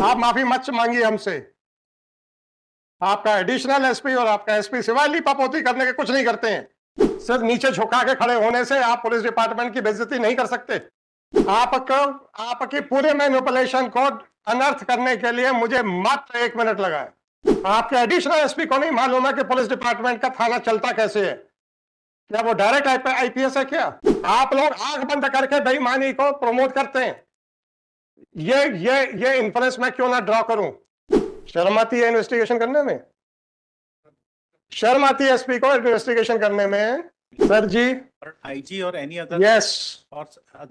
आप माफी मत मांगिए हमसे। आपका एडिशनल एसपी और आपका एसपी सिवाय लीपापोती करने के कुछ नहीं करते हैं। सिर्फ नीचे झुका के खड़े होने से आप पुलिस डिपार्टमेंट की बेइज्जती नहीं कर सकते। आपको आपकी पूरे मैनिपुलेशन को अनर्थ करने के लिए मुझे मात्र 1 मिनट लगा है। आपके एडिशनल एसपी को नहीं मालूम है कि पुलिस डिपार्टमेंट का थाना चलता कैसे है। क्या वो डायरेक्ट आईपीएस है क्या? आप लोग आंख बंद करके बेईमानी को प्रमोट करते हैं। ये इन्फ्रेंस मैं क्यों ना ड्रॉ करूं? शर्म आती है इन्वेस्टिगेशन करने में? शर्म आती है एसपी को इन्वेस्टिगेशन करने में? सर जी, आईजी और एनी अदर यस और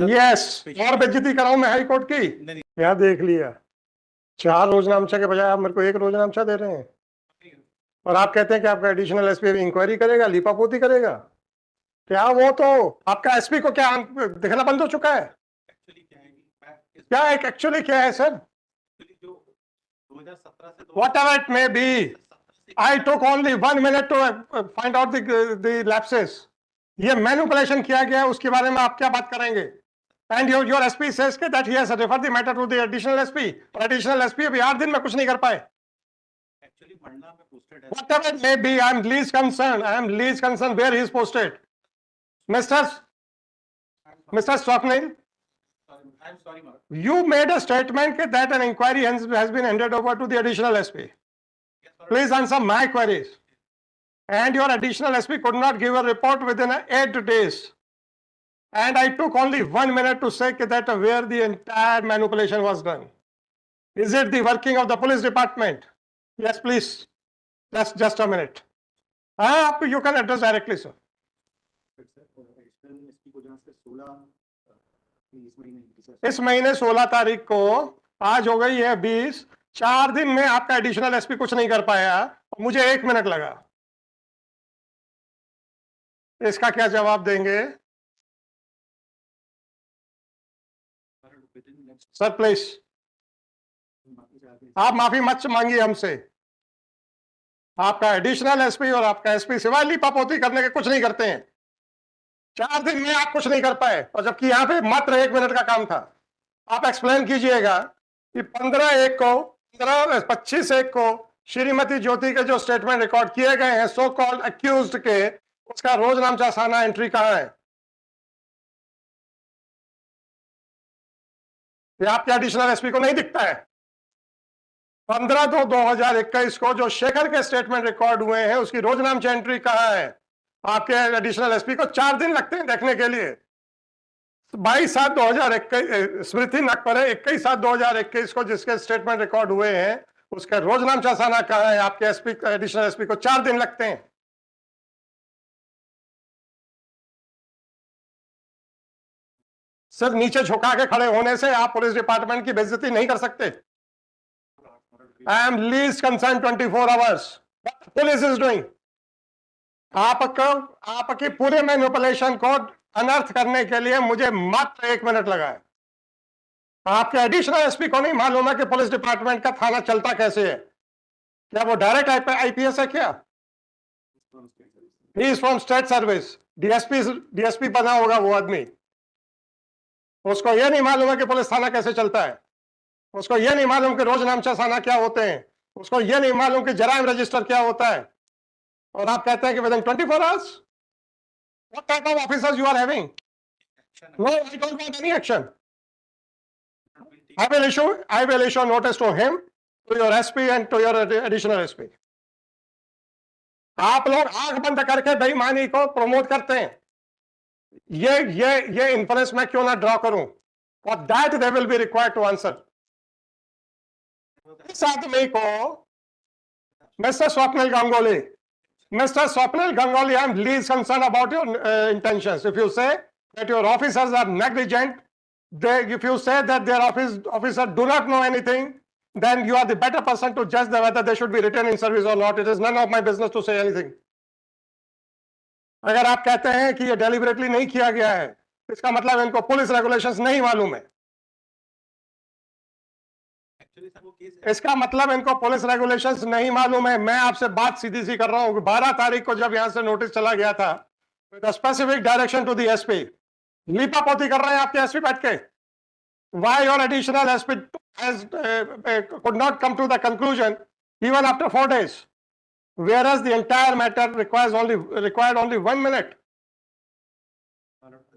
यस, और बेइज्जती कराऊं मैं हाई कोर्ट की? नहीं, यहाँ देख लिया, 4 रोजनामचा के बजाय आप मेरे को 1 रोजनामचा दे रहे हैं और आप कहते हैं कि आपका एडिशनल एसपी इंक्वायरी करेगा, लीपापोती करेगा। क्या वो तो आपका एसपी को क्या दिखना बंद हो चुका है? एक्चुअली क्या है कि क्या एक एक्चुअली क्या है सर? जो 2017 से Whatever it may be, I took only 1 minute to find out the lapses. ये मैनिपुलेशन किया गया है, उसके बारे में आप क्या बात करेंगे? And your SP says that he has referred the matter to the additional SP. और additional SP अभी 8 दिन में कुछ नहीं कर पाए। एक्चुअली मंडला में पोस्टेड है। Whatever it may be, I am least concerned where he is posted. Mr. Swapnil, I'm sorry, you made a statement that an inquiry has been handed over to the additional SP. Please answer my queries. And your additional SP could not give a report within 8 days. And I took only 1 minute to say that where the entire manipulation was done. Is it the working of the police department? Yes, please. Just a minute. You can address directly, sir. इस महीने 16 तारीख को, आज हो गई है 20, 4 दिन में आपका एडिशनल एसपी कुछ नहीं कर पाया, मुझे 1 मिनट लगा। इसका क्या जवाब देंगे? सर प्लीज, आप माफी मत मांगिए हमसे। आपका एडिशनल एसपी और आपका एसपी सिवाय लीपापोती करने के कुछ नहीं करते हैं। 4 दिन में आप कुछ नहीं कर पाए, और जबकि यहाँ पे मात्र 1 मिनट का काम था। आप एक्सप्लेन कीजिएगा कि 25/1 को श्रीमती ज्योति के जो स्टेटमेंट रिकॉर्ड किए गए हैं सो कॉल्ड अक्यूज्ड के, उसका रोजनामचा साना एंट्री कहां है? ये आपके एडिशनल एसपी को नहीं दिखता है? 15/2/2021 को जो शेखर के स्टेटमेंट रिकॉर्ड हुए हैं उसकी रोजनामचा एंट्री कहां है? आपके एडिशनल एसपी को 4 दिन लगते हैं देखने के लिए। 22/7/2021 स्मृति नकपरे 21/7/2021 को जिसके स्टेटमेंट रिकॉर्ड हुए हैं उसका रोजनामचा साना कहां है? आपके एसपी एडिशनल एसपी को 4 दिन लगते हैं। सिर्फ नीचे झुका के खड़े होने से आप पुलिस डिपार्टमेंट की बेइज्जती नहीं कर सकते। I am least concern 24 hours police is doing. आपकी पूरे मैनिपुलेशन को अनर्थ करने के लिए मुझे मात्र 1 मिनट लगा है। आपके एडिशनल एसपी को नहीं मालूम है कि पुलिस डिपार्टमेंट का थाना चलता कैसे है। क्या वो डायरेक्ट आईपीएस है क्या? He is from state service. DSP बना होगा वो आदमी, उसको यह नहीं मालूम है कि पुलिस थाना कैसे चलता है। उसको यह नहीं मालूम कि रोजनामचा थाना क्या होते हैं। उसको यह नहीं मालूम कि जराइम रजिस्टर क्या होता है। और आप कहते हैं कि within 24 hours. What type of officers you are having? No, I don't want any action. I will issue notice to him, to your SP and to your additional SP. आप लोग आंख बंद करके बेईमानी को प्रमोट करते हैं। ये इन्फ्रेंस मैं क्यों ना ड्रॉ करूं? For that they will be required to answer. इस आदमी को Mr. Swapnil Ganguly, I am least concerned about your intentions. If you say that your officers are negligent, if you say that their officers do not know anything, then you are the better person to judge whether they should be retained in service or not. It is none of my business to say anything. अगर आप कहते हैं कि ये deliberately नहीं किया गया है, इसका मतलब इनको पुलिस रेगुलेशंस नहीं मालूम है। इसका मतलब इनको पुलिस रेगुलेशंस नहीं मालूम है। मैं आपसे बात सीधी सी कर रहा हूं। 12 तारीख को जब यहां से नोटिस चला गया था with specific direction to the SP, लीपापोती कर रहे हैं आपके एसपी बैठ के। why your additional SP could not come to the conclusion even after 4 days, whereas the entire matter required only 1 minute.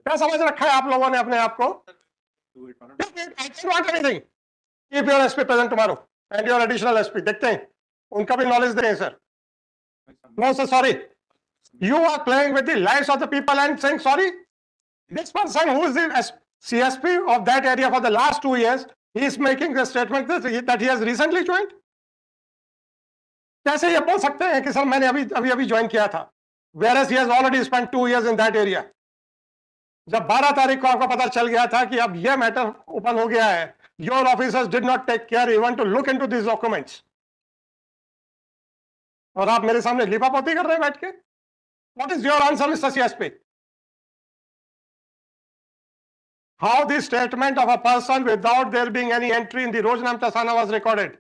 क्या समझ रखा है आप लोगों ने अपने आप को? Do it, Madam. I don't want anything. Keep your SP present tomorrow and your additional SP. देखते हैं उनका भी नॉलेज दें sir. No sir, sorry. You are playing with the lives of the people and saying sorry. This person who is the CSP of that area for the last 2 years, he is making the statement that he has recently joined. कैसे ये बोल सकते हैं कि sir मैंने अभी join किया था, whereas he has already spent 2 years in that area. जब 12 तारीख को आपको पता चल गया था कि अब यह मैटर ओपन हो गया है, your officers did not take care even to look into these documents. और आप मेरे सामने लिपापोती कर रहे हैं बैठ के. What is your answer, Mr. CSP? How the statement of a person without there being any entry in the Rojnamcha Sana was recorded?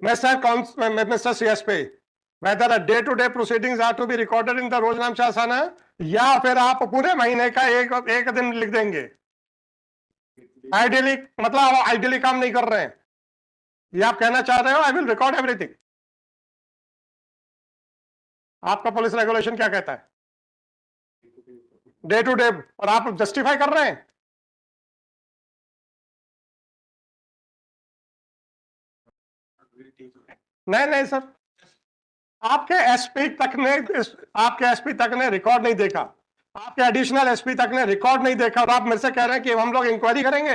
Mr. CSP, whether a day-to-day proceedings are to be recorded in the Rojnamcha Sana या फिर आप पूरे महीने का एक दिन लिख देंगे. आइडियली मतलब आप आइडियली काम नहीं कर रहे हैं, ये आप कहना चाह रहे हो. I will record everything. आपका पुलिस रेगुलेशन क्या कहता है? Day to day. और आप जस्टिफाई कर रहे हैं. नहीं सर, आपके एसपी तक ने रिकॉर्ड नहीं देखा, आपके एडिशनल एसपी तक ने रिकॉर्ड नहीं देखा और आप मेरे से कह रहे हैं कि हम लोग इंक्वायरी करेंगे.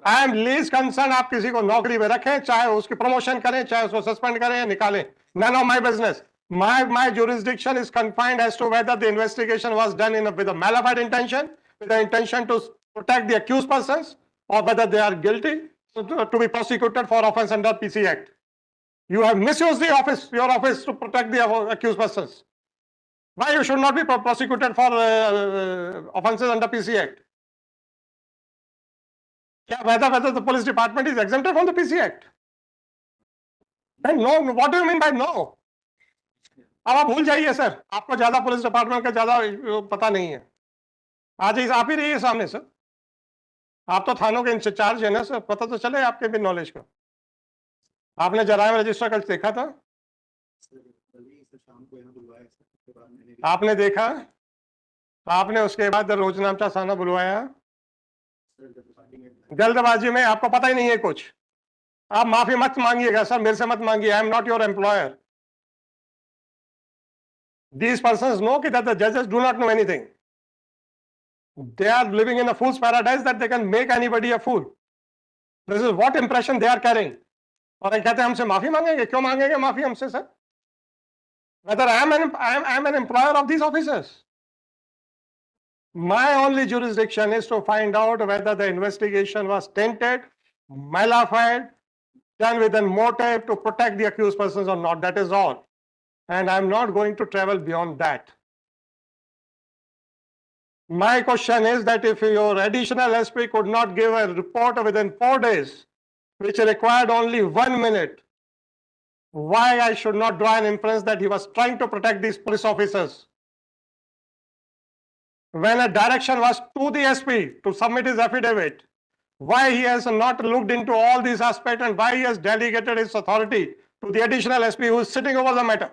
I am least concern. आप किसी को नौकरी में रखें, चाहे उसकी प्रमोशन करें, चाहे उसको सस्पेंड करें या निकालें. None of my business. My jurisdiction is confined as to whether the investigation was done with a mala-fide intention, with the intention to protect the accused persons, or whether they are guilty to be prosecuted for offence under PC Act. You have misused your office to protect the accused persons. Why you should not be prosecuted for offences under PC Act? Whether the police department is exempted from the PC Act? Then no. What do you mean by no? अब आप भूल जाइए sir, आपको ज्यादा police department का ज्यादा पता नहीं है. आज आप ही रहिए सामने सर, आप तो थानों के इंचार्ज है ना सर, पता तो चले आपके भी नॉलेज का. आपने जराइम रजिस्टर कल देखा था? आपने देखा? आपने उसके बाद रोजनामचा साना बुलवाया. जल्दबाजी में आपको पता ही नहीं है कुछ. आप माफी मत मांगिएगा सर, मेरे से मत मांगिए. I am not your employer. These persons know that the judges do not know anything. They are living in a fool's paradise that they can make anybody a fool. This is what impression they are carrying. और कहते हैं हमसे माफी मांगेंगे. क्यों मांगेंगे माफी हमसे sir? Whether I am an employer of these officers. My only jurisdiction is to find out whether the investigation was tainted, mala-fide, done with a motive to protect the accused persons or not. That is all. And I'm not going to travel beyond that. My question is that if your additional SP could not give a report within 4 days, which required only 1 minute, why I should not draw an inference that he was trying to protect these police officers? When a direction was to the SP to submit his affidavit, why he has not looked into all these aspects and why he has delegated his authority to the additional SP who is sitting over the matter?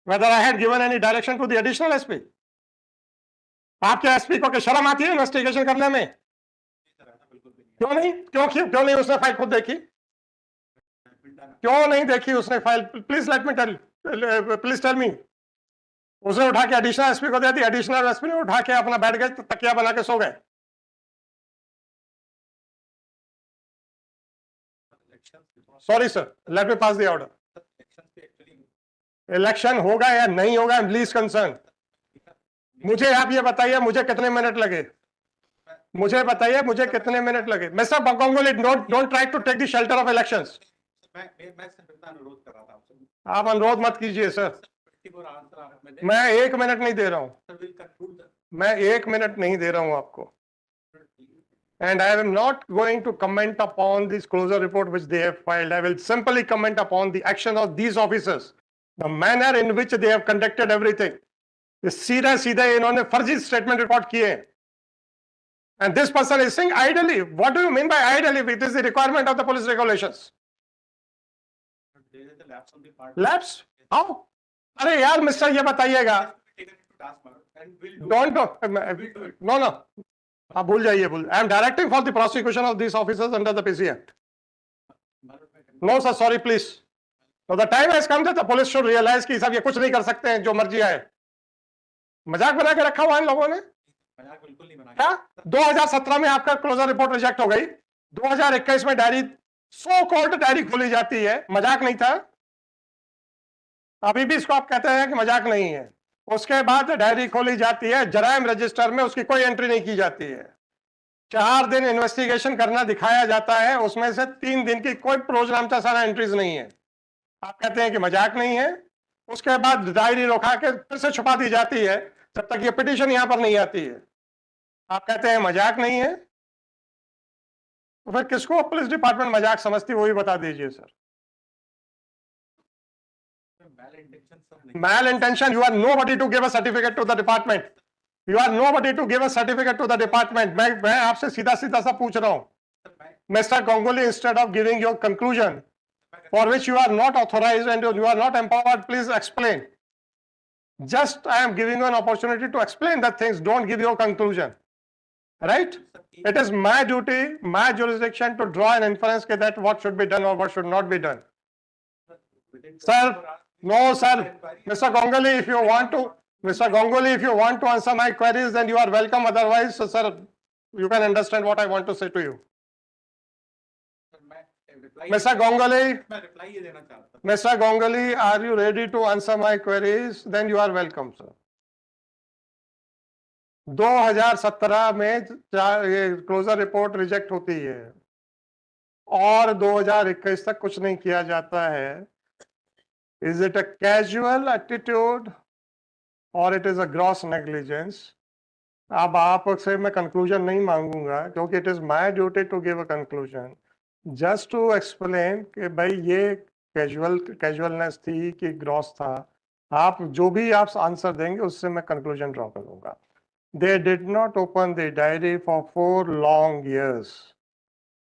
Whether I had given any direction to the additional SP? आपके SP को क्या शर्म आती है investigation करने में? क्यों नहीं उसने फाइल खुद देखी? क्यों नहीं देखी उसने फाइल? Please tell me. उसने उठा के एडिशनल एसपी को दे दी. एडिशनल एसपी ने उठा के अपना बैठ गए, तकिया बना के सो गए. Sorry sir, let me pass the order. Election होगा या नहीं होगा, आई एम लीस्ट कंसर्न. मुझे आप ये बताइए मुझे कितने मिनट लगे? मुझे बताइए मुझे कितने मिनट लगे? Mister Bangoli, don't try to take the shelter of elections. आप अनुरोध मत कीजिए सर. मैं 1 मिनट नहीं दे रहा हूं. मैं 1 मिनट नहीं दे रहा हूं आपको. And I am not going to comment upon this closure report which they have filed. I will simply comment upon the action of these officers, the manner in which they have conducted everything. ये सीधे सीधे इन्होंने फर्जी statement record किए हैं। And this person is saying ideally. What do you mean by ideally? It is the requirement of the police regulations. There is a lapse on the part. Lapse? How? अरे यार mister, ये बताइएगा। Taken into task, and will do. Don't. No. आप भूल जाइए, भूल। I am directing for the prosecution of these officers under the PC Act. No sir, sorry please. So the time has come that the police should realize कि सब ये कुछ नहीं कर सकते हैं, जो मर्जी आए। मजाक बना के रखा हुआ इन लोगों ने। मजाक बिल्कुल नहीं बनाया। क्या 2017 में आपका क्लोजर रिपोर्ट रिजेक्ट हो गई, 2021 में डायरी सो कॉल्ड डायरी खोली जाती है, मजाक नहीं था। अभी भी इसको आप कहते हैं कि मजाक नहीं है। उसके बाद डायरी खोली जाती है, जराइम रजिस्टर में उसकी कोई एंट्री नहीं की जाती है। 4 दिन इन्वेस्टिगेशन करना दिखाया जाता है, उसमें से 3 दिन की कोई प्रोग्राम सारा एंट्रीज नहीं है। आप कहते हैं कि मजाक नहीं है। उसके बाद डायरी रोका के फिर से छुपा दी जाती है जब तक ये पिटीशन यहां पर नहीं आती है। आप कहते हैं मजाक नहीं है, तो फिर किसको पुलिस डिपार्टमेंट मजाक समझती, वो भी बता दीजिए sir. Malintention, you are nobody to give a certificate to the department. You are nobody to give a certificate to the department. मैं आपसे सीधा सा पूछ रहा हूँ, Mr. Ganguly, instead of giving your conclusion for which you are not authorized and you are not empowered, please explain. Just I am giving you an opportunity to explain the things. Don't give your conclusion. Right? It is my duty, my jurisdiction to draw an inference that what should be done or what should not be done. Sir, no, sir. Mr. Ganguly, if you want to answer my queries, then you are welcome. Otherwise, so, sir, you can understand what I want to say to you. Mr. Ganguly, are you ready to answer my queries? Then you are welcome, sir. 2017 में ये closure report reject होती है और 2021 तक कुछ नहीं किया जाता है। Is it a casual attitude or it is a gross negligence? अब आपसे मैं कंक्लूजन नहीं मांगूंगा क्योंकि it is my duty to give a conclusion. Just to explain कि भाई ये कैजुअलनेस थी कि ग्रॉस था, आप जो भी आप आंसर देंगे उससे मैं कंक्लूजन ड्रॉ करूंगा। They did not open the diary for 4 long years.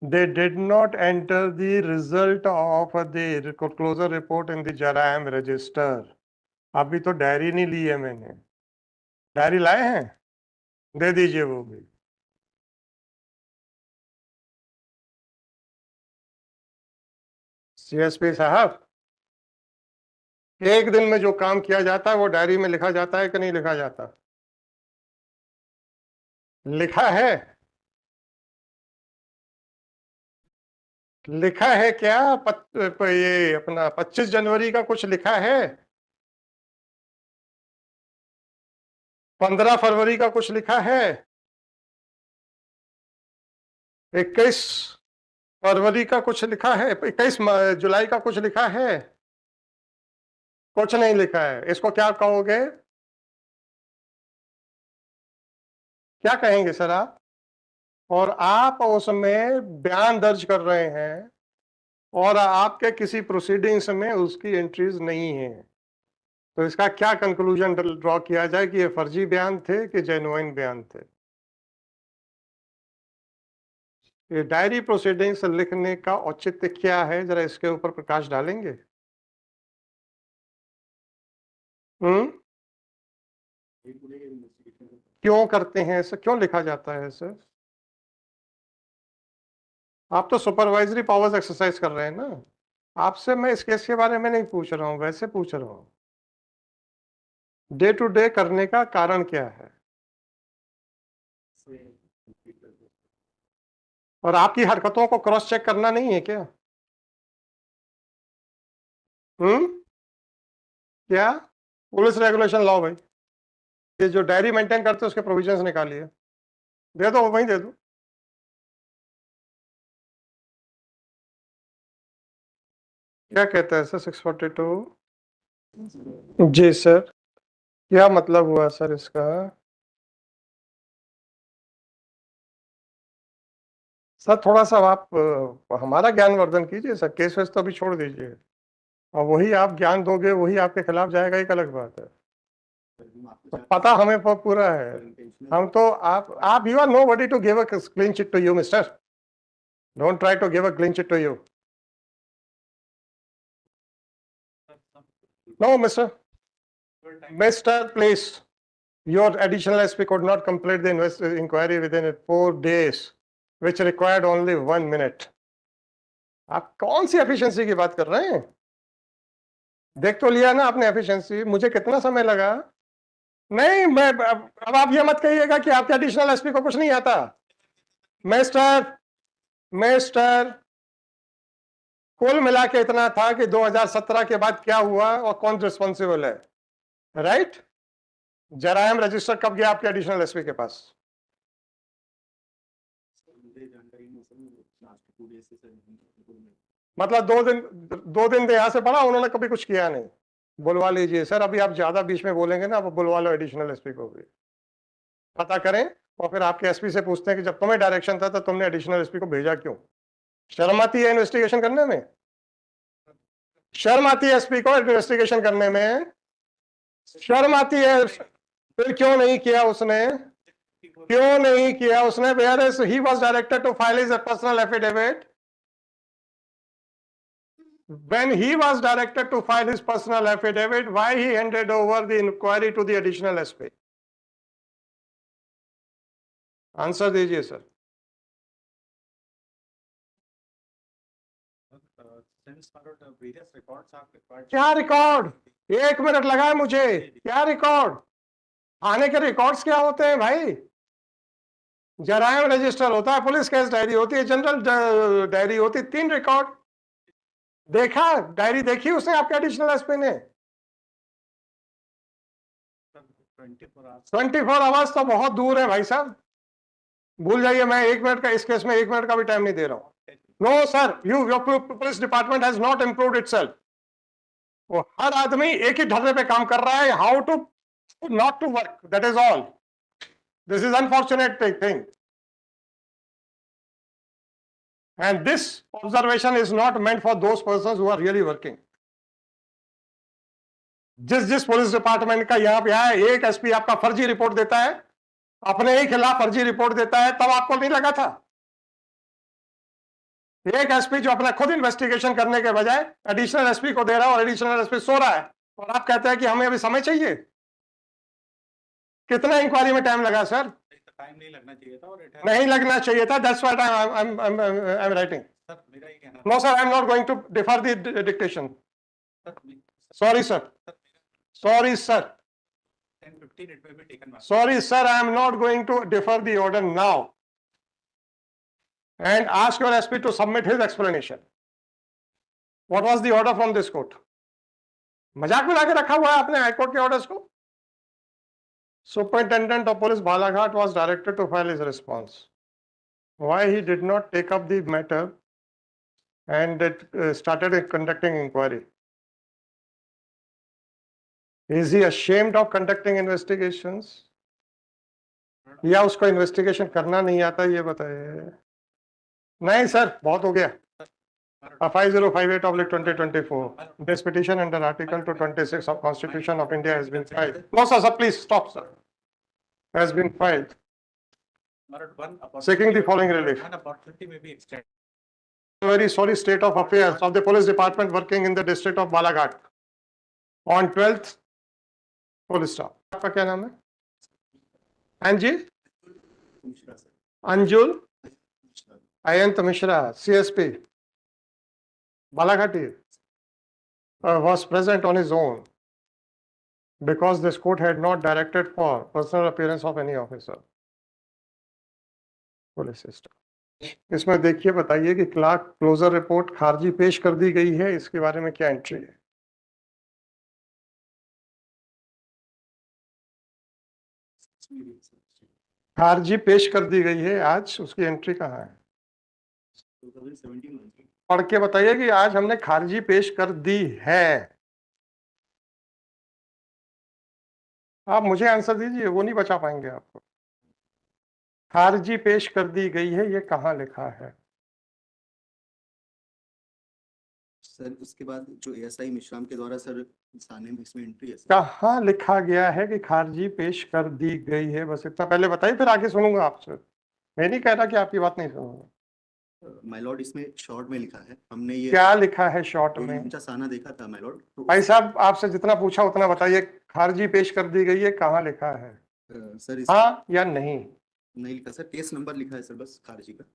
They did not enter the result of the closure report in the Jarayam register. अभी तो डायरी नहीं ली है मैंने। डायरी लाए हैं? दे दीजिए वो भी। CSP साहब, एक दिन में जो काम किया जाता है वो डायरी में लिखा जाता है कि नहीं लिखा जाता? लिखा है? लिखा है क्या? ये अपना 25 जनवरी का कुछ लिखा है? 15 फरवरी का कुछ लिखा है? 21 फरवरी का कुछ लिखा है? 21 जुलाई का कुछ लिखा है? कुछ नहीं लिखा है। इसको क्या कहोगे? क्या कहेंगे सर आप? और आप उसमें बयान दर्ज कर रहे हैं और आपके किसी प्रोसीडिंग्स में उसकी एंट्रीज नहीं है, तो इसका क्या कंक्लूजन ड्रॉ किया जाए कि ये फर्जी बयान थे कि जेन्युइन बयान थे? ये डायरी प्रोसीडिंग्स लिखने का औचित्य क्या है, जरा इसके ऊपर प्रकाश डालेंगे? क्यों करते हैं ऐसा? क्यों लिखा जाता है सर? आप तो सुपरवाइजरी पावर्स एक्सरसाइज कर रहे हैं ना। आपसे मैं इस केस के बारे में नहीं पूछ रहा हूं, वैसे पूछ रहा हूं डे टू डे करने का कारण क्या है? और आपकी हरकतों को क्रॉस चेक करना नहीं है क्या? क्या? पुलिस रेगुलेशन लाओ भाई, ये जो डायरी मेंटेन करते हैं उसके प्रोविजंस निकालिए, दे दो, वहीं दे दो। क्या कहता है सर 642? जी सर, क्या मतलब हुआ सर इसका? सर थोड़ा सा आप हमारा ज्ञानवर्धन कीजिए सर, केस वेस तो अभी छोड़ दीजिए, और वही आप ज्ञान दोगे वही आपके खिलाफ जाएगा, एक अलग बात है। पता हमें पूरा है। हम तो आप you are nobody to give a clean chit to you mister, don't try to give a clean chit to you. No mister please, your additional SP could not complete the inquiry within 4 days, which required only 1 minute. आप कौन सी efficiency की बात कर रहे हैं? देख तो लिया ना आपने एफिशिएंसी, मुझे कितना समय लगा? नहीं, मैं अब आप ये मत कहिएगा कि आपके एडिशनल एसपी को कुछ नहीं आता। मिस्टर कुल मिला के इतना था कि 2017 के बाद क्या हुआ और कौन रिस्पॉन्सिबल है, राइट? जरायम रजिस्टर कब गया आपके एडिशनल एसपी के पास? मतलब 2 दिन यहां से पड़ा, उन्होंने कभी कुछ किया नहीं। बुलवा लीजिए सर, अभी आप ज्यादा बीच में बोलेंगे ना, अब बुलवा लो एडिशनल एसपी को भी, पता करें और फिर आपके एसपी से पूछते हैं कि जब तुम्हें डायरेक्शन था तो तुमने एडिशनल एसपी को भेजा क्यों? शर्म आती है इन्वेस्टिगेशन करने में? शर्म आती है एसपी को इन्वेस्टिगेशन करने में? शर्म आती है? फिर क्यों नहीं किया उसने? क्यों नहीं किया उसने? Where is he was directed to file his personal affidavit. When he was directed to file his personal affidavit, why he handed over the inquiry to the additional SP? Answer दीजिए सर। क्या record? 1 minute लगा है मुझे। क्या record? आने के records क्या होते हैं भाई? जरायम रजिस्टर होता है, पुलिस केस डायरी होती है, जनरल डायरी होती है, 3 रिकॉर्ड। देखा डायरी? देखी उसने आपके एडिशनल एसपी ने? 24 आवर्स तो बहुत दूर है भाई साहब, भूल जाइए। मैं 1 मिनट का, इस केस में 1 मिनट का भी टाइम नहीं दे रहा हूं। No sir, your police department has not improved itself. वो हर आदमी एक ही ढर्रे पे काम कर रहा है, how to not to work, that is all. This is unfortunate thing, and this observation is not meant for those persons who are really working. जिस पुलिस डिपार्टमेंट का यहाँ पे है, एक एसपी आपका फर्जी रिपोर्ट देता है, अपने ही खिलाफ फर्जी रिपोर्ट देता है, तब आपको नहीं लगा था? एक एसपी जो अपना खुद इन्वेस्टिगेशन करने के बजाय एडिशनल एसपी को दे रहा है और एडिशनल एसपी सो रहा है, और आप कहते हैं कि हमें अभी समय चाहिए। कितना इंक्वायरी में टाइम लगा सर? टाइम नहीं लगना चाहिए था, और नहीं लगना चाहिए था, that's what I am writing. No sir, I am not going to differ the dictation. Sorry sir, sorry sir, 10:15 it will be taken. Sorry sir, I am not going to defer the order now, and ask your SP to submit his explanation. What was the order from this court? मजाक में लाके रखा हुआ है आपने high court के orders को। Superintendent of Police Balaghat was directed to file his response. Why he did not take up the matter and started conducting inquiry? Is he ashamed of conducting investigations? या उसको investigation करना नहीं आता, ये बताइए। नहीं सर, बहुत हो गया। 5058/2024. This petition under Article 226 of Constitution of India has been filed. No sir, please stop sir. Has been filed. Seeking the following relief. One opportunity may be extended. Very sorry state of affairs of the police department working in the district of Balaghat on 12th police staff. आपका क्या नाम है? हाँ जी, Anjul Ayant Mishra, CSP Balaghat was present on his own because this court had not directed for personal appearance of any officer. Police system. इसमें देखिए, बताइए कि क्लार्क क्लोजर रिपोर्ट खारिजी पेश कर दी गई है, इसके बारे में क्या एंट्री है? खारिजी पेश कर दी गई है आज, उसकी एंट्री कहाँ है? पढ़ के बताइए कि आज हमने खारिजी पेश कर दी है। आप मुझे आंसर दीजिए, वो नहीं बचा पाएंगे आपको। खारिजी पेश कर दी गई है, ये कहाँ लिखा है? सर उसके बाद जो एएसआई मिश्राम के द्वारा सर थाने में इसमें एंट्री है सर। कहाँ लिखा गया है कि खारिजी पेश कर दी गई है? बस इतना पहले बताइए, फिर आगे सुनूंगा आपसे। मैं नहीं कह रहा कि आपकी बात नहीं सुनूंगा। माय लॉर्ड इसमें शॉर्ट में लिखा है, हमने ये क्या लिखा है शॉर्ट में? ऊंचा साना देखा था माय लॉर्ड, तो भाई साहब, आपसे जितना पूछा उतना बताइए। खारिजी पेश कर दी गई है, कहाँ लिखा है? सर इस हाँ या नहीं? नहीं लिखा सर, केस नंबर लिखा है सर बस खारिजी का।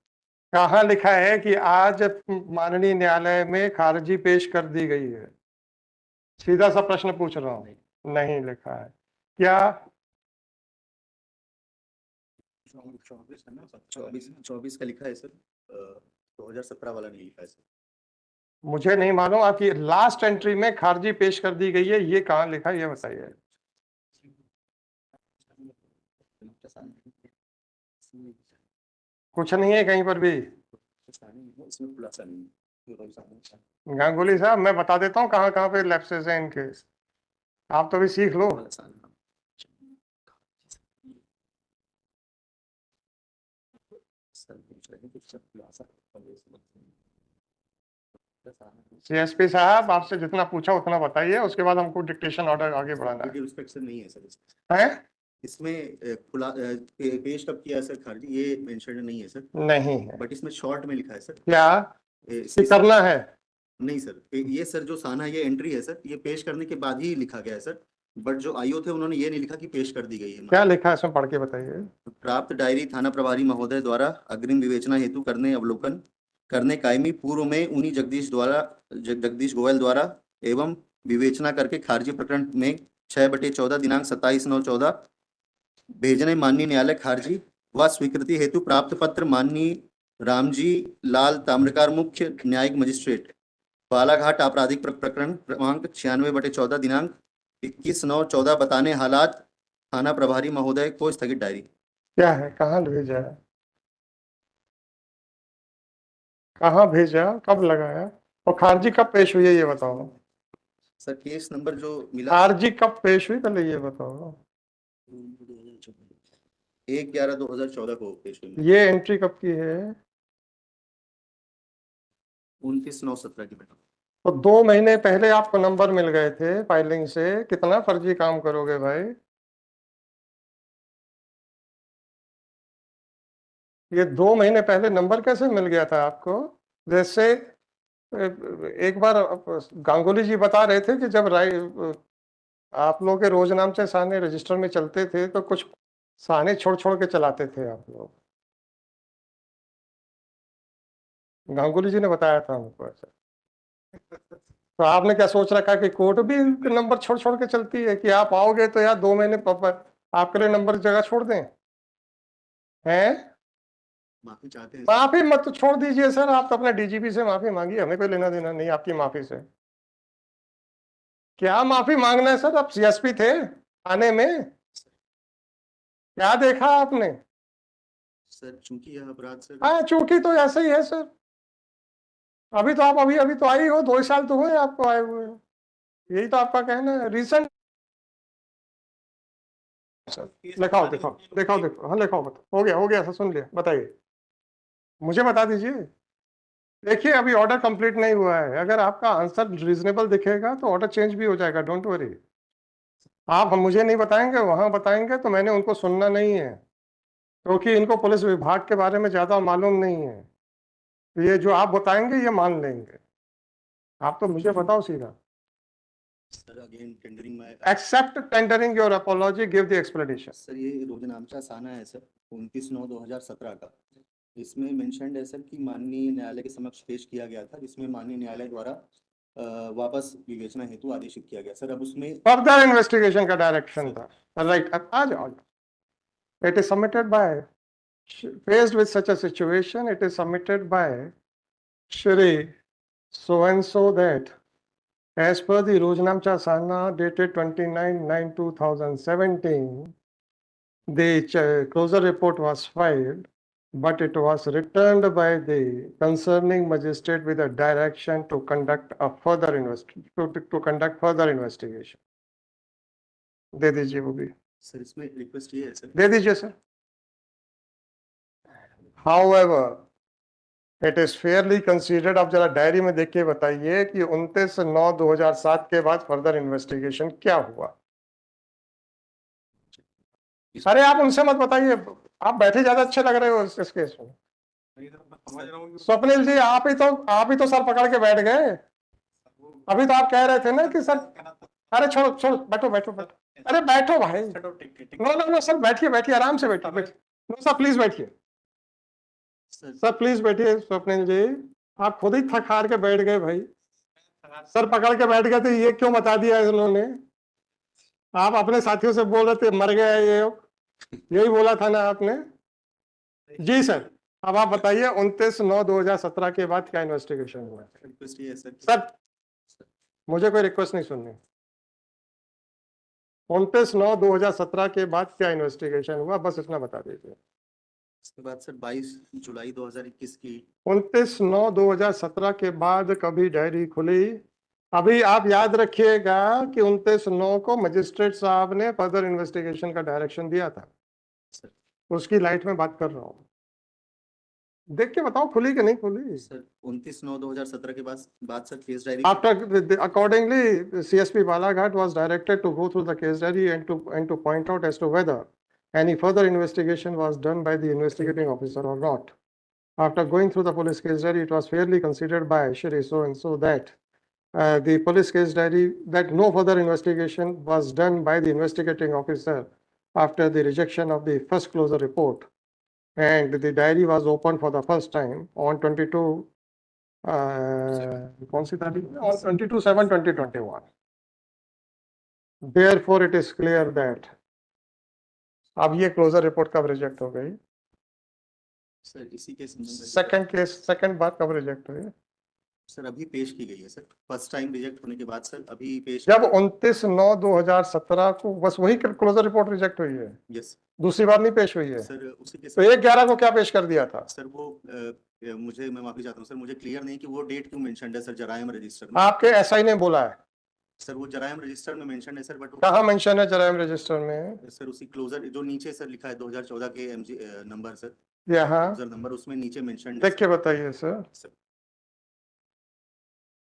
कहाँ लिखा है कि आज माननीय न्यायालय में खारिजी पेश कर दी गई है? सीधा सा प्रश्न पूछ रहा हूँ। नहीं लिखा है क्या? 24 का लिखा है सर, 2017 वाला नहीं लिखा है सर। मुझे नहीं मालूम, आपकी लास्ट एंट्री में खारिजी पेश कर दी गई है, ये कहाँ लिखा है ये बताइए। कुछ नहीं है कहीं पर भी। इसमें खुलासा नहीं। गांगुली साहब, मैं बता देता हूँ कहाँ कहाँ पे लैप्सेस हैं इनके। आप तो भी सीख लो। सीएसपी साहब, आपसे जितना पूछा उतना बताइए, उसके बाद हमको डिक्टेशन ऑर्डर आगे बढ़ाना है। रिस्पेक्ट सर नहीं है सर हैं? इसमें पेश कब किया सर खारिजी ये मेंशन नहीं है सर, नहीं है। बट इसमें शॉर्ट में लिखा है सर। क्या कि करना है? नहीं सर, ये सर जो साना ये एंट्री है सर, ये पेश करने के बाद ही लिखा गया है सर, बट जो आईओ थे उन्होंने ये नहीं लिखा कि पेश कर दी गई है। क्या लिखा है इसमें, पढ़ के बताइए। प्राप्त डायरी थाना प्रभारी महोदय द्वारा अग्रिम विवेचना हेतु करने अवलोकन करने कायमी पूर्व में उन्हीं जगदीश गोयल द्वारा एवं विवेचना करके खारिजी प्रकरण में 6/14 दिनांक 27/9/14 भेजने माननीय न्यायालय खारिजी व स्वीकृति हेतु प्राप्त पत्र माननीय रामजी लाल ताम्रकार मुख्य न्यायिक मजिस्ट्रेट बालाघाट आपराधिक प्रकरण क्रमांक 96/14 दिनांक 21/9/14 बताने हालात थाना प्रभारी महोदय को स्थगित डायरी। क्या है, कहाँ भेजा है, कहाँ भेजा, कब लगाया, और खारिजी कब पेश हुई है ये बताओ। सर केस नंबर जो मिला खारिजी कब पेश हुई पहले ये बताओ। 1/11/2014 को पेश हुई। ये एंट्री कब की है? 29/9/17 की बेटा। तो 2 महीने पहले आपको नंबर मिल गए थे फाइलिंग से, कितना फर्जी काम करोगे भाई। ये 2 महीने पहले नंबर कैसे मिल गया था आपको? जैसे एक बार गांगुली जी बता रहे थे कि जब आप लोग के रोजनामचे साने रजिस्टर में चलते थे तो कुछ साने छोड़ छोड़ के चलाते थे आप लोग। गांगुली जी ने बताया था हमको ऐसा। तो आपने क्या सोच रखा कि कोर्ट भी नंबर छोड़ छोड़ के चलती है कि आप आओगे तो यार 2 महीने आपके लिए नंबर जगह छोड़ दें? हैं? माफी चाहते हैं माफी मत छोड़ दीजिए सर, आप तो अपने डीजीपी से माफी मांगिए, हमें कोई लेना देना नहीं आपकी माफी से। क्या माफी मांगना है सर, आप सीएसपी थे आने में, क्या देखा आपने? सर चूंकि यह अपराध सर। हाँ, चूंकि तो ऐसे ही है सर। अभी तो आप अभी तो आई हो, 2 साल तो हुए आपको आए हुए, यही तो आपका कहना है। रिसेंट लिखाओ, दिखाओ, दिखाओ, देखो, हाँ लिखाओ, बताओ। हो गया सर, सुन लिया, बताइए, मुझे बता दीजिए। देखिए, अभी ऑर्डर कंप्लीट नहीं हुआ है, अगर आपका आंसर रीजनेबल दिखेगा तो ऑर्डर चेंज भी हो जाएगा, डोंट वरी। आप हम मुझे नहीं बताएंगे, वहां बताएंगे तो मैंने उनको सुनना नहीं है, क्योंकि इनको पुलिस विभाग के बारे में ज्यादा मालूम नहीं है। तो ये जो आप बताएंगे ये मान लेंगे, आप तो मुझे बताओ सीधा। सर अगेन टेंडरिंग में except tendering your apology, give the explanation. Sir ये रोजनामचा साना है सर 29/9/2017 का, इसमें मेंशन्ड है सर कि माननीय न्यायालय के समक्ष पेश किया गया था, जिसमें माननीय न्यायालय द्वारा वापस विवेचना हेतु आदेशित किया गया सर। अब उसमें फर्दर इन्वेस्टिगेशन का डायरेक्शन था, राइट? अब आ जाओ। It is submitted by, faced with such a situation, it is submitted by Shri so and so that as per the Rojanamcha Sana dated 29/9/2017, the closure report was filed, but it was returned by the concerning magistrate with a direction to conduct a further investigation. दे दीजिए वो भी, sir इसमें request ये है sir. दे दीजिए sir. However, it is fairly considered. आप जरा diary में देख के बताइए कि 29/9/2007 के बाद फर्दर इन्वेस्टिगेशन क्या हुआ। अरे आप उनसे मत बताइए, आप बैठे ज्यादा अच्छे लग रहे हो इस केस में। नहीं सर, मैं समझ रहा हूँ कि स्वप्निल जी, आप ही तो सर पकड़ के बैठ गए। वो अभी तो आप कह रहे थे ना कि सर, कहना था। अरे छोड़ो छोड़ो, बैठो बैठो बैठो, अरे बैठो भाई। चलो ठीक है, ठीक नो नो नो सर, बैठिए बैठिए, आराम से बैठिए बैठिए। नो सर प्लीज बैठिए, सर सर प्लीज बैठिए। स्वप्निल जी, आप खुद ही थक हार के बैठ गए भाई। है। सर पकड़ के बैठ गए थे, ये क्यों बता दिया इन्होंने? आप अपने साथियों से बोल रहे थे मर गया ये, यही बोला था ना आपने? जी सर, अब आप बताइए 29/9/2017 के बाद क्या इन्वेस्टिगेशन हुआ? रिक्वेस्ट ये है सर सर मुझे कोई रिक्वेस्ट नहीं सुननी। 29/9/2017 के बाद क्या इन्वेस्टिगेशन हुआ, बस इतना बता दीजिए। इसके बाद सर 22 जुलाई 2021 की 29/9/2017 के बाद कभी डायरी खुली? अभी आप याद रखिएगा कि 29/9 को मजिस्ट्रेट साहब ने फर्दर इन्वेस्टिगेशन का डायरेक्शन दिया था। सर उसकी लाइट में बात कर रहा हूँ, देख के बताओ खुली कि नहीं खुली। सर 29/9/2017 के बाद sir case diary Accordingly, CSP Balaghat was directed to go through the case diary and to point out as to whether any further investigation was done by the investigating officer or not. After going through the police case diary, it was fairly considered by Shri so and so that the police case diary that no further investigation was done by the investigating officer after the rejection of the first closure report, and the diary was opened for the first time on 22 कौन सी तारीख में? On 22/7/2021. Therefore, it is clear that अब ये closure report कब reject हो गई? Sir इसी के संबंध में सेकंड केस, सेकंड बार कब रिजेक्ट हुई? सर अभी पेश की गई है सर, फर्स्ट टाइम रिजेक्ट होने के बाद सर अभी पेश जब 29/9/2017 को बस वही क्लोजर रिपोर्ट रिजेक्ट हुई है, यस दूसरी बार नहीं पेश हुई है। सर उसी के तो 1/11 को क्या पेश कर दिया था? सर वो मैं माफी चाहता हूँ सर, मुझे क्लियर नहीं कि वो डेट क्यों मेंशन्ड है सर जरायम रजिस्टर में। आपके एसआई ने बोला है। सर वो जरायम रजिस्टर में मेंशन है सर, बट कहाँ मेंशन है जरायम रजिस्टर में? सर उसी क्लोजर जो नीचे सर लिखा है 2014 के एमजी नंबर सर, यहाँ क्लोजर नंबर उसमें नीचे मेंशन देख के बताइए सर। सर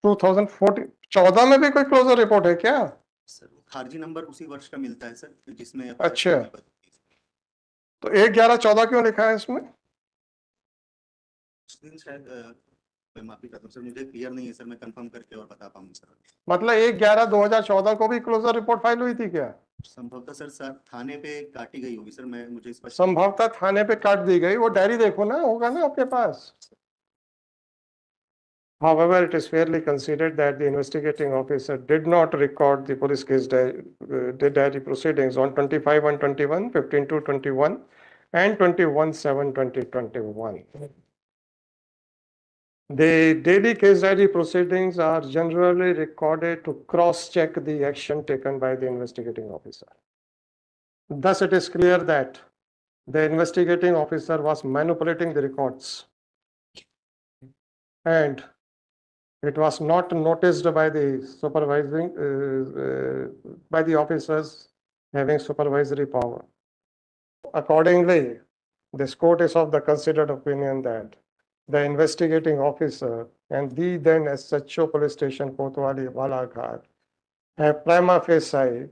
2014 में भी कोई क्लोजर रिपोर्ट है क्या? सर वो खारिजी नंबर उसी वर्ष का मिलता है सर जिसमें अच्छा, तो 1/11/14 क्यों लिखा है इसमें? उस दिन शायद मैं माफी चाहता हूँ सर, मुझे क्लियर नहीं है सर, मैं कंफर्म करके और बता पाऊंगा सर। मतलब 1/11/2014 को भी क्लोजर रिपोर्ट फाइल हुई थी क्या? संभवतः सर थाने पे काटी गई होगी सर, मैं मुझे स्पष्ट संभवतः थाने पे काट दी गई, वो डायरी देखो ना, होगा ना आपके पास। However, it is fairly considered that the investigating officer did not record the police case diary proceedings on 25/1/21, 15/2/21, and 21/7/2021. The daily case diary proceedings are generally recorded to cross-check the action taken by the investigating officer. Thus, it is clear that the investigating officer was manipulating the records, and it was not noticed by the by the officers having supervisory power. Accordingly, this court is of the considered opinion that the investigating officer and the then SHO police station Kotwali Balaghat have prima facie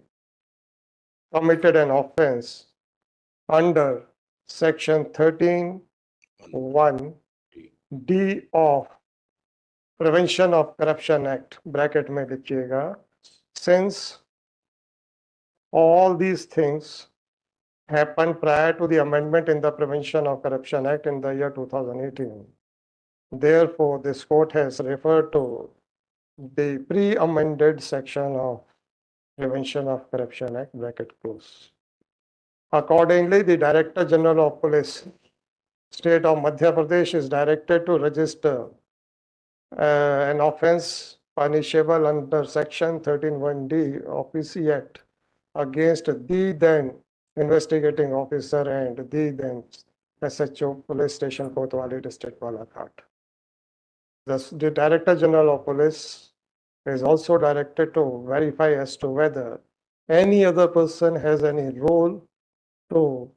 committed an offense under section 13(1)(d) of Prevention of Corruption Act, bracket में लिखिएगा, since all these things happened prior to the amendment in the Prevention of Corruption Act in the year 2018. Therefore, this court has referred to the pre-amended section of Prevention of Corruption Act, bracket close. Accordingly, the Director General of Police, State of Madhya Pradesh, is directed to register an offense punishable under section 13(1)(d) of PC Act against the then investigating officer and the then SHO police station Kotwali district Balaghat. Thus, the Director General of Police is also directed to verify as to whether any other person has any role to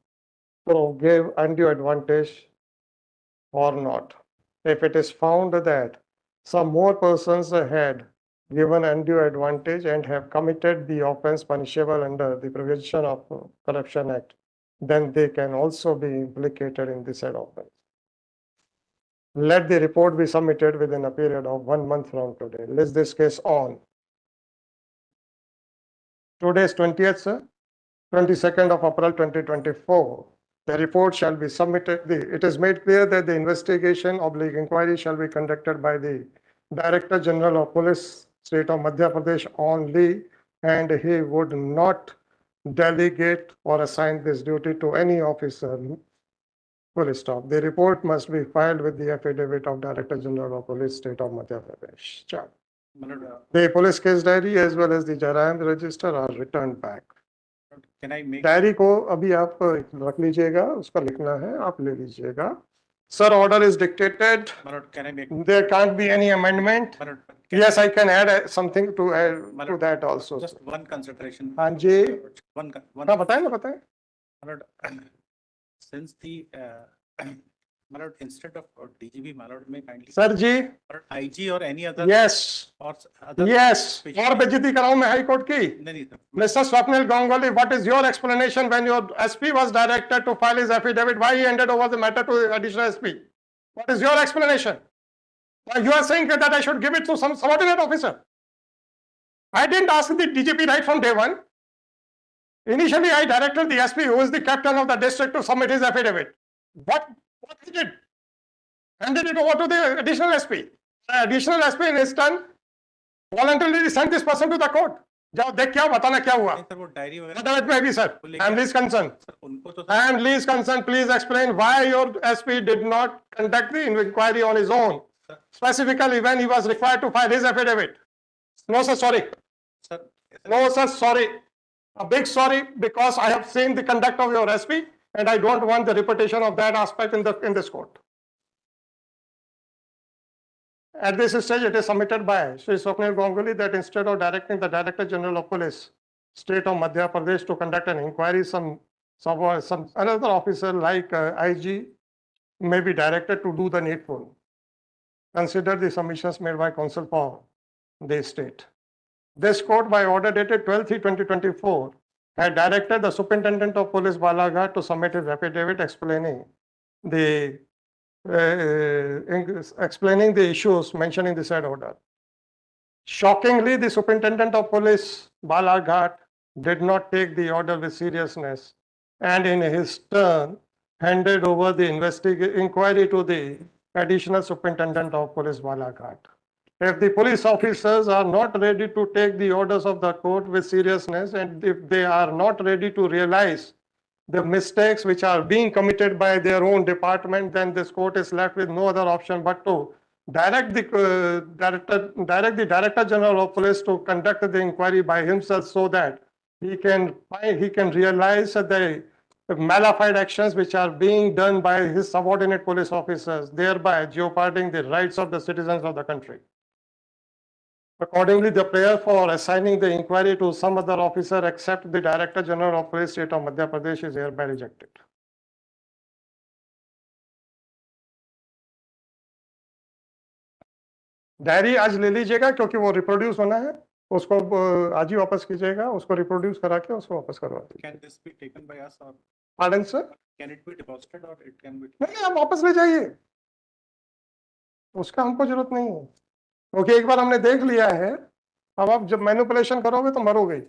give undue advantage or not. if it is found that some more persons had given undue advantage and have committed the offense punishable under the Prevention of Corruption Act, then they can also be implicated in the said offense. Let the report be submitted within a period of 1 month from today. List this case on. Today is 20th, sir. 22nd of April 2024. The report shall be submitted. It is made clear that the investigation / inquiry shall be conducted by the Director General of Police, State of Madhya Pradesh only, and he would not delegate or assign this duty to any officer. Full stop. The report must be filed with the affidavit of Director General of Police, State of Madhya Pradesh. Chalo. The police case diary as well as the Jarayam register are returned back. Can I make? Diary को अभी आप रख लीजिएगा, उसका लिखना है, आप ले लीजिएगा. Sir, order is dictated. Can I make? There can't be any amendment. Yes, I can add something to add to that also. Just one consideration. हाँ जी. One. हाँ बताएं ना बताएं. Since the instead of DGP may kindly. Sir ji. Or IG or any other. Yes. Or other. Yes. और बेइज्जती कराऊं मैं high court की. नहीं sir. Mr. Swapnil Ganguly, what is your explanation when your SP was directed to file his affidavit? Why he handed over the matter to additional SP? What is your explanation? Why you are saying that I should give it to some subordinate officer? I didn't ask the DGP right from day one. Initially, I directed the SP, who is the captain of the district, to submit his affidavit. What he did? Handed it over to the additional SP. The additional SP in his turn voluntarily sent this person to the court. जाओ देख क्या बताना क्या हुआ. Sir वो diary वगैरह. But में भी sir. I am least concerned. उनको तो. I am least concerned. Please explain why your SP did not conduct the inquiry on his own. Specifically when he was required to file his affidavit. No sir, sorry. Sir. No sir, sorry. A big sorry, because I have seen the conduct of your SP and I don't want the repetition of that aspect in this court. At this stage, it is submitted by Shri Swapnil Ganguly that instead of directing the Director General of Police, State of Madhya Pradesh, to conduct an inquiry, some another officer like IG may be directed to do the needful. Consider the submissions made by Counsel for the state. This court, by order dated 12/3/2024, had directed the Superintendent of Police Balaghat to submit his affidavit explaining the issues mentioned in the said order. Shockingly, the Superintendent of Police Balaghat did not take the order with seriousness and in his turn handed over the inquiry to the Additional Superintendent of Police Balaghat. If the police officers are not ready to take the orders of the court with seriousness, and if they are not ready to realize the mistakes which are being committed by their own department, then this court is left with no other option but to direct the Director General of Police to conduct the inquiry by himself, so that he can realize the malified actions which are being done by his subordinate police officers, thereby jeoparding the rights of the citizens of the country. Accordingly, the prayer for assigning the inquiry to some other officer except the Director General of Police, State of Madhya Pradesh, is hereby rejected. Diary आज ले लीजिएगा क्योंकि वो reproduce होना है, उसको आज ही वापस कीजिएगा, उसको रिप्रोड्यूस करा के उसको वापस करवा दीजिए. Can this be taken by us or? Pardon sir? Can it be deposited or it can be? नहीं, आप वापस ले जाइए, उसका हमको जरूरत नहीं है, क्योंकि एक बार हमने देख लिया है. अब आप जब मैनिपुलेशन करोगे तो मरोगे.